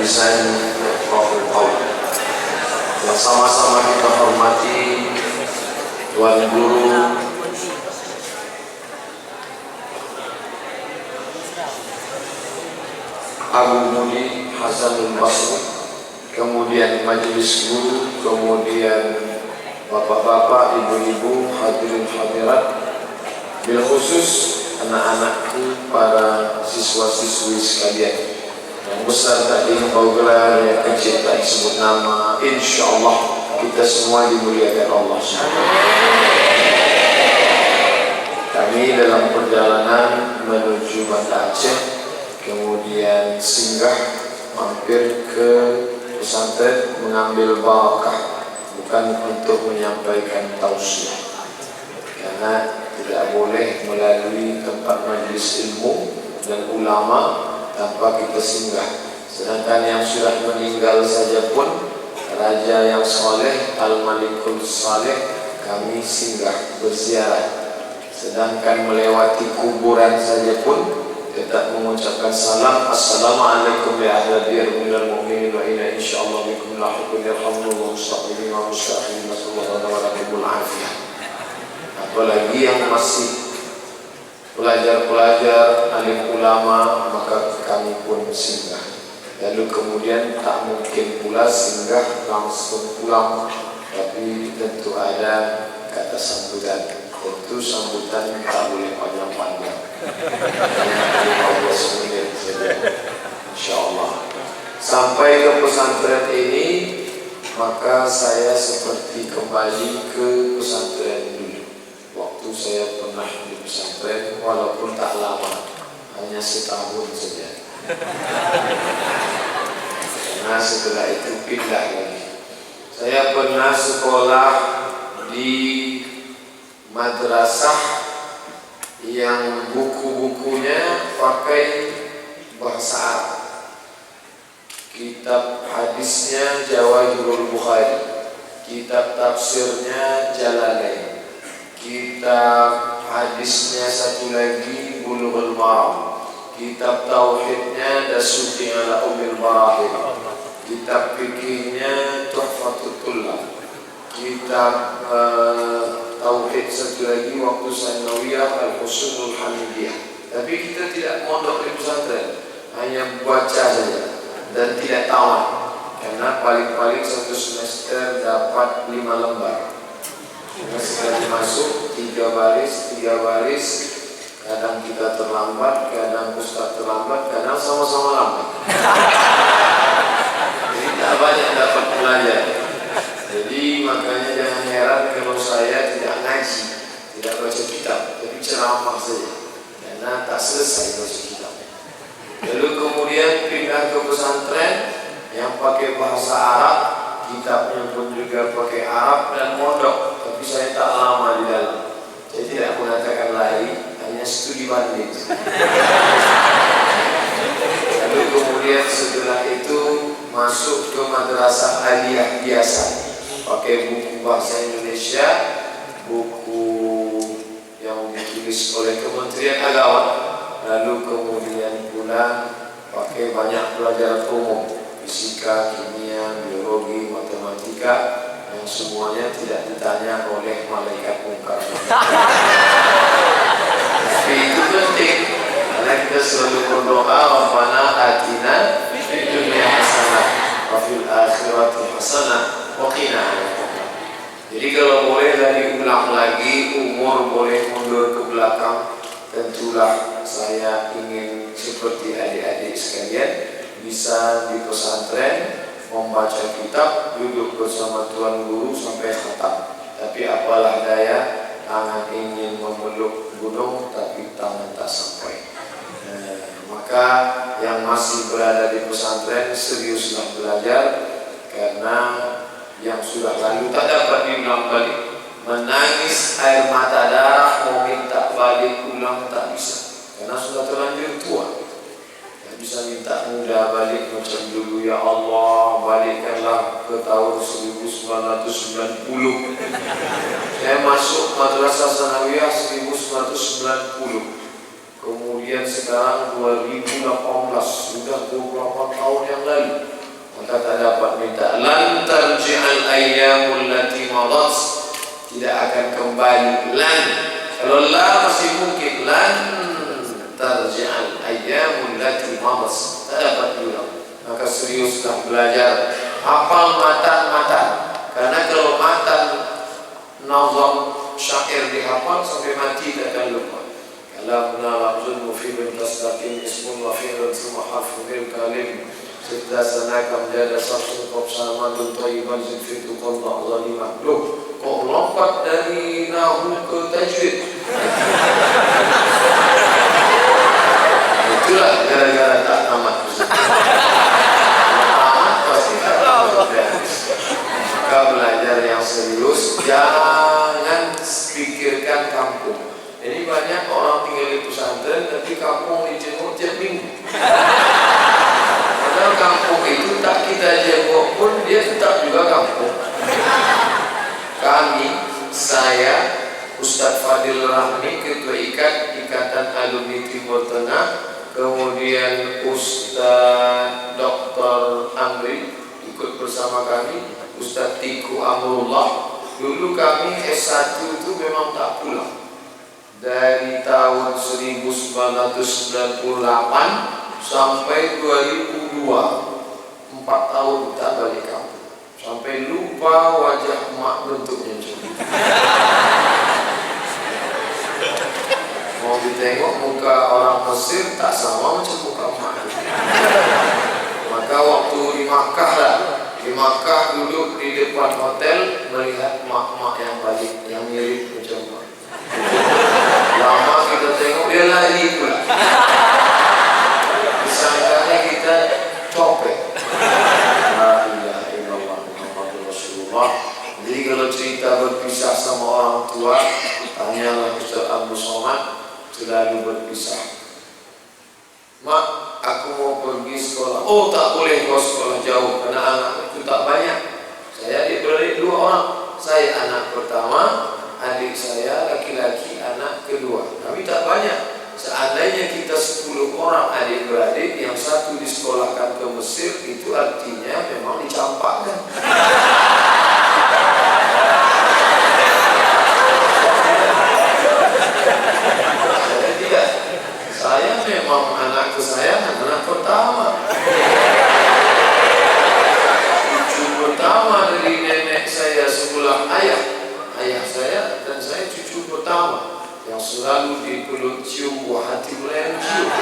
bilisani yafqahu qawli. Yang sama-sama kita hormati Tuan Guru Abu Mudi Hasanul Basri, kemudian majelis guru, kemudian bapak-bapak, ibu-ibu, hadirin hadirat, bil khusus anak-anakku, para siswa-siswi sekalian. Yang besar tadi engkau gelar, yang kecil tak disebut nama. Insyaallah kita semua dimuliakan Allah. Kami dalam perjalanan menuju Banda Aceh, kemudian singgah mampir ke pesantren mengambil barakah, bukan untuk menyampaikan tausiah, karena tidak boleh melalui tempat majelis ilmu dan ulama tanpa kita singgah. Sedangkan yang sudah meninggal saja pun, raja yang soleh, al-malikul saleh, kami singgah berziarah. Sedangkan melewati kuburan saja pun tetap mengucapkan salam, assalamualaikum ya ahla diyar minal mu'minin wa inna insyaallah bikum lahiqun yarhamdulillah mustaqbirin wa mustaqbirin sallallahu alaihi wa afiyah. Apalagi yang masih pelajar-pelajar, alim ulama, maka kami pun singgah. Lalu kemudian tak mungkin pula singgah langsung pulang, tapi tentu ada kata sambutan. Tentu sambutan tak boleh panjang-panjang, hanya 15 menit saja, insyaallah. Sampai ke pesantren ini, maka saya seperti kembali ke pesantren dulu. Waktu saya pernah di pesantren, walaupun tak lama, hanya setahun saja. Karena setelah itu pindah lagi. Saya pernah sekolah di madrasah yang buku-bukunya pakai bahasa Arab. Kitab hadisnya Jawahirul Bukhari, kitab tafsirnya Jalalain, kitab hadisnya satu lagi Bulughul Maram, kitab tauhidnya Dasuki ala Umil Marahil, kitab fikihnya Tuhfatul Tullab, kitab tauhid satu lagi waktu sanawiyah Al-Husunul Hamidiyah. Tapi kita tidak mondok di pesantren, hanya baca saja dan tidak tamat, karena paling-paling satu semester dapat 5 lembar. Sekali masuk 3 baris, kadang kita terlambat, kadang ustaz terlambat, kadang sama-sama lambat. Jadi tak banyak dapat belajar. Jadi makanya jangan heran kalau saya tidak ngaji, tidak baca kitab, tapi ceramah saja, karena tak selesai baca kitab. Lalu kemudian pindah ke pesantren yang pakai bahasa Arab, kitabnya pun juga pakai Arab dan mondok, tapi saya tak lama di dalam. Saya tidak mengatakan lari, hanya studi banding. Lalu kemudian setelah itu masuk ke madrasah aliyah biasa, pakai buku bahasa Indonesia, buku yang ditulis oleh Kementerian Agama. Lalu kemudian pula pakai banyak pelajaran umum, fisika, kimia, biologi, matematika, yang semuanya tidak ditanya oleh malaikat mungkar. Tapi itu penting, karena kita selalu berdoa, Rabbana atina fid dunya hasanah wa fil akhirati hasanah wa qina adzabannar. Jadi kalau boleh dari ulang lagi, umur boleh mundur ke belakang, tentulah saya ingin seperti adik-adik sekalian bisa di pesantren membaca kitab, duduk bersama Tuan Guru sampai khatam. Tapi apalah daya, tangan ingin memeluk gunung tapi tangan tak sampai. Maka yang masih berada di pesantren seriuslah belajar, karena yang sudah lalu tak dapat diulang balik. Menangis air mata darah mau minta balik ulang tak bisa, karena sudah terlanjur tua. Tak bisa minta muda balik macam dulu, ya Allah balikkanlah ke tahun 1990. Saya masuk madrasah sanawiyah 1990, kemudian sekarang 2018, sudah 28 tahun yang lalu. minta lan tarji'al ayyamul lati madat, tidak akan kembali. Lan, kalau la masih mungkin, lan tarji'al ayyamul lati madat, tak dapat diulang. Maka seriuslah belajar, hafal matan-matan, karena kalau matan nazam syair dihafal sampai mati tak akan lupa. Kalamna lafzun mufidun tasdaqin ismun wa fi'lun thumma harfun min kalim Sita sanakam jada sabsun kop samadun thayyiban zikfitu qalla zalimah. Loh, kok lompat dari nahu ke tajwid? Itulah gara-gara tak tamat. Tamat pasti tak tamat. Maka belajar yang serius, jangan pikirkan kampung. Ini banyak orang tinggal di pesantren tapi kampung dijenguk tiap minggu. Padahal kampung itu tak kita jenguk pun dia tetap juga kampung. Kami, saya, Ustadz Fadil Rahmi, Ketua Ikatan Alumni Timur Tengah, kemudian Ustadz Dr. Amri ikut bersama kami, Ustadz Tiku Amrullah. Dulu kami S1 itu memang tak pulang. Dari tahun 1998 sampai 2002, 4 tahun tak balik kampung. Sampai lupa wajah emak bentuknya. Mau ditengok muka orang Mesir tak sama macam muka emak. Maka waktu di Makkah lah, di Makkah duduk di depan hotel melihat emak-emak yang balik, yang mirip macam emak. Lama kita tengok dia lari pula. Disangkanya kita copet. La ilaha illallah Muhammadur Rasulullah. Jadi kalau cerita berpisah sama orang tua, tanyalah Ustaz Abu Somad, selalu berpisah. Mak, aku mau pergi sekolah. Oh, tak boleh kau sekolah jauh karena anak itu tak banyak. Saya diberi 2 orang. Saya anak pertama, adik saya laki-laki anak kedua. Kami tak banyak. Seandainya kita 10 orang adik-beradik, yang satu disekolahkan ke Mesir, itu artinya memang dicampakkan. Saya tidak. Saya memang anak kesayangan, anak pertama. Cucu pertama dari nenek saya sebelah ayah. Ayah saya dan saya cucu pertama yang selalu dipeluk cium buah hati melayang cium.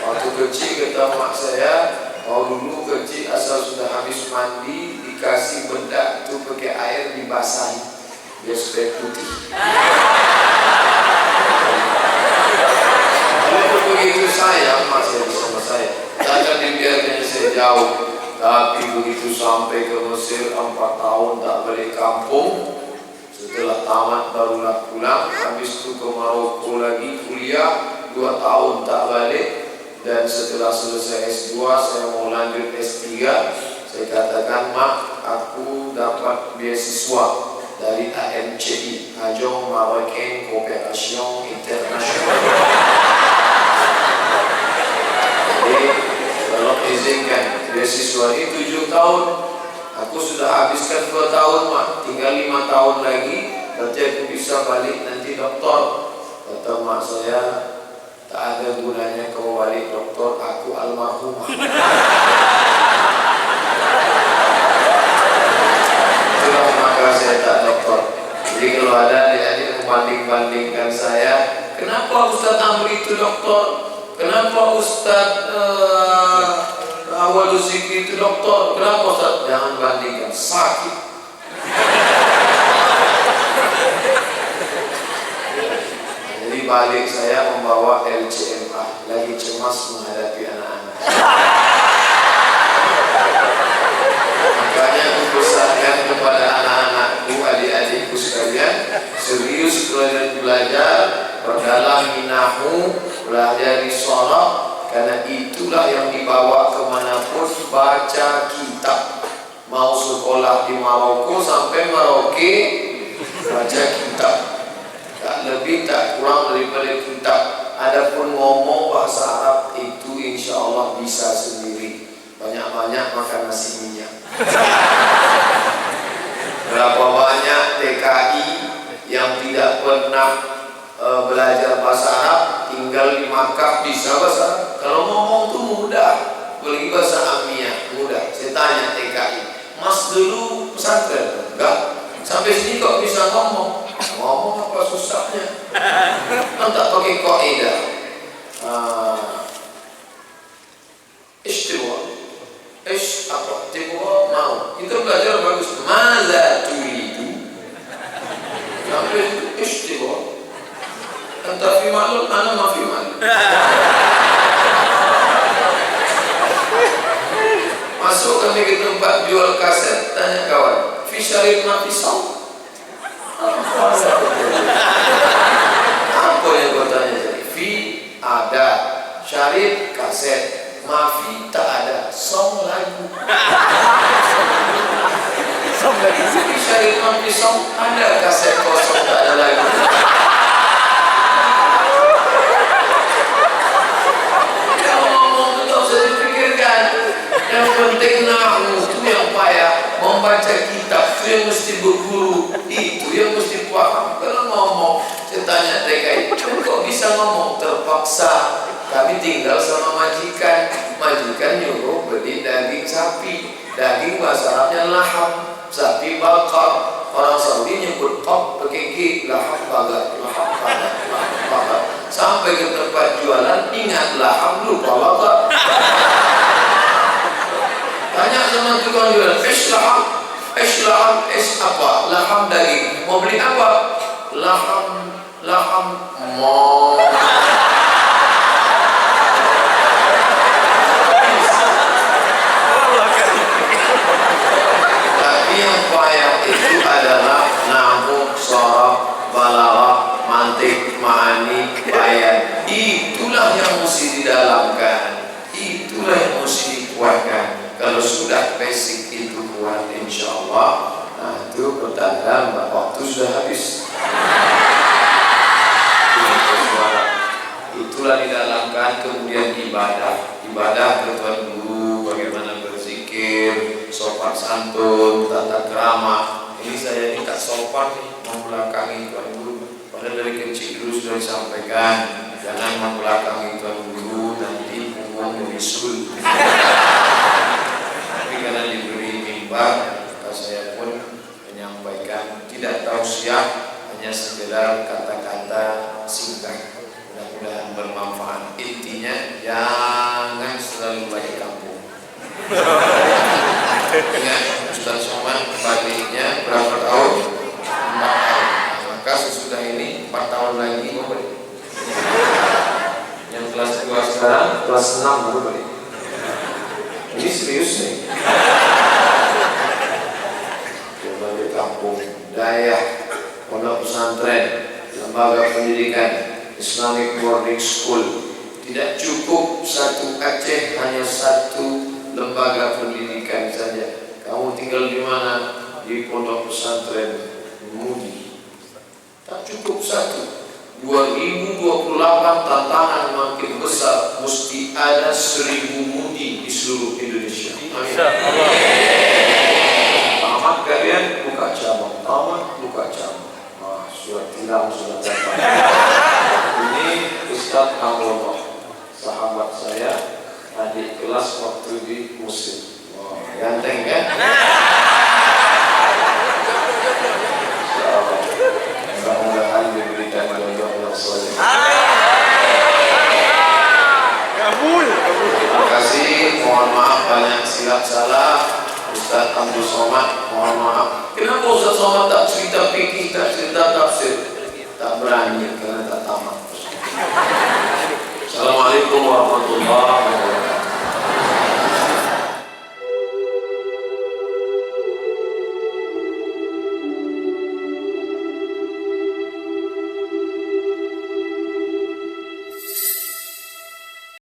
Waktu kecil kata mak saya, kalau dulu kecil asal sudah habis mandi dikasih bedak tu pakai air dibasahi biar supaya putih. Kalau begitu sayang mak saya bersama saya, takkan dibiarkan saya jauh. Tapi begitu sampai ke Mesir 4 tahun tak balik kampung. Setelah tamat barulah pulang. Habis itu ke Maroko lagi kuliah 2 tahun tak balik. Dan setelah selesai S2 saya mau lanjut S3. Saya katakan, mak, aku dapat beasiswa dari AMCI, Agence Marocaine Coopération Internationale. Jadi kalau izinkan beasiswa ini 7 tahun, aku sudah habiskan 2 tahun, mak, tinggal 5 tahun lagi, nanti aku bisa balik nanti doktor. Kata mak saya, tak ada gunanya kamu balik doktor, aku almarhumah. Itulah maka saya tak doktor. Jadi kalau ada adik-adik membanding-bandingkan saya, kenapa Ustaz Amri itu doktor? Kenapa Ustaz Awal Zikri itu doktor? Kenapa Ustaz? Jangan bandingkan, sakit. Jadi balik saya membawa LCMA, lagi cemas menghadapi anak-anak. Makanya aku pesankan kepada anak-anakku, adik-adikku sekalian, serius belajar, perdalam minahu, belajar di sholat, karena itulah yang dibawa kemanapun. Baca kitab. Mau sekolah di Maroko sampai Maroke, baca kitab. Tak lebih tak kurang daripada kitab. Adapun ngomong bahasa Arab itu insya Allah bisa sendiri. makan nasi minyak. Berapa banyak TKI yang tidak pernah belajar bahasa Arab, tinggal di Makkah bisa bahasa Arab. Kalau ngomong tuh mudah, apalagi bahasa Amiyah mudah. Saya tanya TKI, Mas dulu pesantren? Enggak. Sampai sini kok bisa ngomong? Ngomong apa susahnya? Kan tak pakai kaidah. Istiwa. Ish apa? Tiwa mau. Kita belajar bagus. Maza turidu. Sampai istiwa. Anta fi ma'lum, ana ma fi ma'lum. Masuk kami ke tempat jual kaset, tanya kawan, fi syarif ma fi saum. Apa yang kau tanya tadi? Fi ada, syarif kaset, mafi tak ada, song lagu. Song lagu. Fi syarif ma fi saum ada kaset kosong tak ada lagu. Yang penting nahu itu yang payah, membaca kitab itu yang mesti berguru, itu yang mesti paham. Kalau ngomong, saya tanya TKI, kok bisa ngomong? Terpaksa. Kami tinggal sama majikan, majikan nyuruh beli daging sapi, daging bahasa Arabnya laham, sapi bakar. Orang Saudi nyebut qab pakai g, laham bakar, laham bakar, laham bakar. Sampai ke tempat jualan, ingat laham lupa bakar. Tanya sama tukang jualan, ish laham, ish apa? Laham daging. Mau beli apa? Laham mau. Tapi yang payah itu adalah nahu, sorab, balaghah, mantik, ma'ani, bayan. Itulah yang mesti didalamkan. Itulah yang mesti dikuatkan. Kalau sudah basic itu kuat, insya Allah, nah itu pertanda waktu sudah habis. Itulah didalamkan, kemudian ibadah ketuan guru, bagaimana berzikir, sopan santun, tata krama. Ini saya ini tak sopan nih, membelakangi tuan guru. Padahal dari kecil dulu sudah disampaikan, jangan membelakangi tuan guru, nanti punggung menyusul. Karena diberi mimbar, maka saya pun menyampaikan tidak tausiah, hanya sekedar kata-kata singkat. Mudah-mudahan bermanfaat. Intinya jangan selalu balik kampung. Ingat, Ustaz Somad baliknya berapa tahun? 4 tahun. Maka sesudah ini 4 tahun lagi mau balik. Yang kelas 2 sekarang, kelas 6 baru balik. Ini serius nih. Berbagai kampung, daerah, pondok pesantren, lembaga pendidikan, Islamic boarding school. Tidak cukup satu Aceh, hanya satu lembaga pendidikan saja. Kamu tinggal di mana? Di pondok pesantren Mudi. Tak cukup satu. 2028 tantangan makin besar, mesti ada 1000 mudi di seluruh Indonesia. Tamat kalian buka cabang, tamat buka cabang. Wah, surat tilang sudah dapat. Ini Ustaz Abdullah, sahabat saya, adik kelas waktu di Muslim. Wah, ganteng kan? Mudah-mudahan diberikan jodoh yang soleh. Terima kasih, mohon maaf banyak silap salah. Ustaz Abdul Somad, mohon maaf. Kenapa Ustaz Somad tak cerita fikih, tak cerita tafsir? Tak berani karena tak tamat. Assalamualaikum warahmatullahi wabarakatuh.